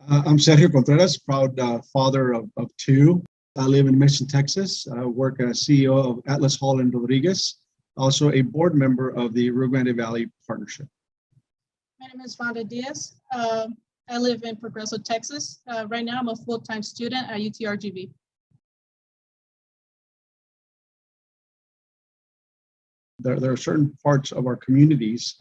I'm Sergio Contreras, proud father of two. I live in Mission, Texas. I work as CEO of Atlas Hall and Rodriguez, also a board member of the Rio Grande Valley Partnership. My name is Rhonda Diaz. I live in Progreso, Texas. Right now, I'm a full-time student at UTRGV. There are certain parts of our communities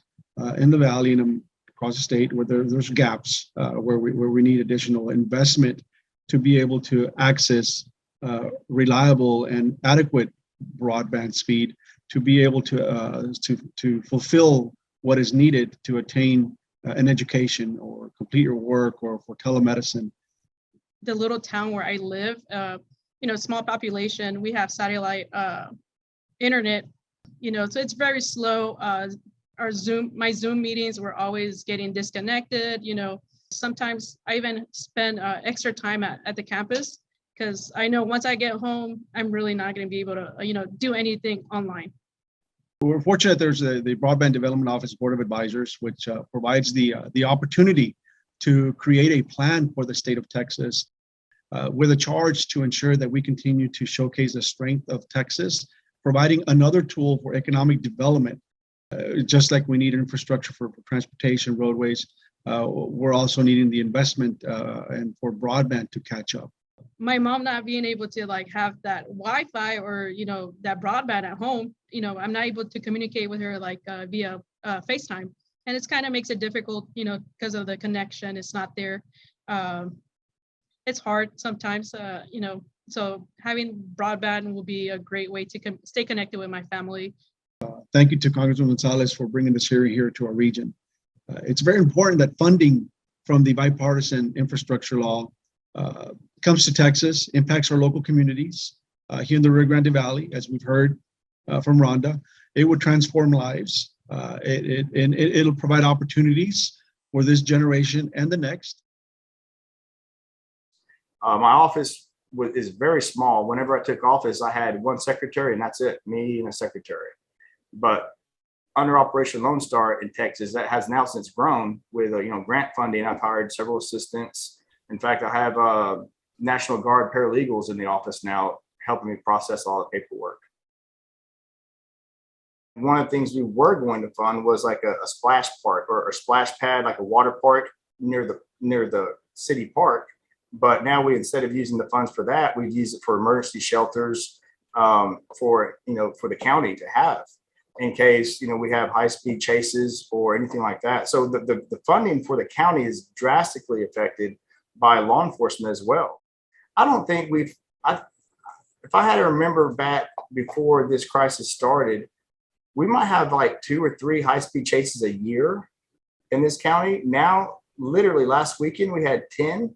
in the valley and across the state where there's gaps where we need additional investment to be able to access reliable and adequate broadband speed to be able to fulfill what is needed to attain an education or complete your work or for telemedicine. The little town where I live, small population, we have satellite internet, so it's very slow. My Zoom meetings were always getting disconnected. Sometimes I even spend extra time at the campus because I know once I get home, I'm really not going to be able to, do anything online. We're fortunate there's the Broadband Development Office Board of Advisors, which provides the opportunity to create a plan for the state of Texas with a charge to ensure that we continue to showcase the strength of Texas, providing another tool for economic development. Just like we need infrastructure for transportation, roadways, we're also needing the investment and for broadband to catch up. My mom not being able to have that Wi-Fi or that broadband at home, I'm not able to communicate with her via FaceTime, and it's kind of makes it difficult, because of the connection. It's not there. It's hard sometimes, so having broadband will be a great way to stay connected with my family. Thank you to Congressman Gonzalez for bringing this hearing here to our region. It's very important that funding from the bipartisan infrastructure law comes to Texas, impacts our local communities here in the Rio Grande Valley, as we've heard from Rhonda. It would transform lives. It'll provide opportunities for this generation and the next. My office is very small. Whenever I took office, I had one secretary and that's it, me and a secretary. But under Operation Lone Star in Texas, that has now since grown with grant funding. I've hired several assistants. In fact, I have National Guard paralegals in the office now helping me process all the paperwork. One of the things we were going to fund was like a splash park or a splash pad, like a water park near the city park. But now instead of using the funds for that, we've used it for emergency shelters for the county to have in case we have high-speed chases or anything like that. So the funding for the county is drastically affected by law enforcement as well. I don't think if I had to remember back before this crisis started, we might have like 2 or 3 high-speed chases a year in this county. Now, literally last weekend, we had 10.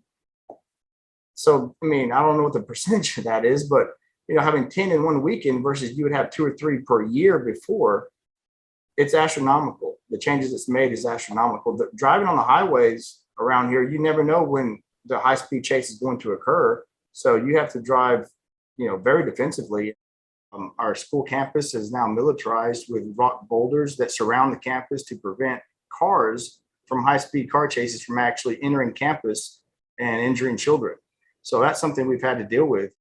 So, I don't know what the percentage of that is, but having 10 in one weekend versus you would have 2 or 3 per year before, it's astronomical. The changes it's made is astronomical. Driving on the highways around here, you never know when the high-speed chase is going to occur. So you have to drive, very defensively. Our school campus is now militarized with rock boulders that surround the campus to prevent cars from high-speed car chases from actually entering campus and injuring children. So that's something we've had to deal with.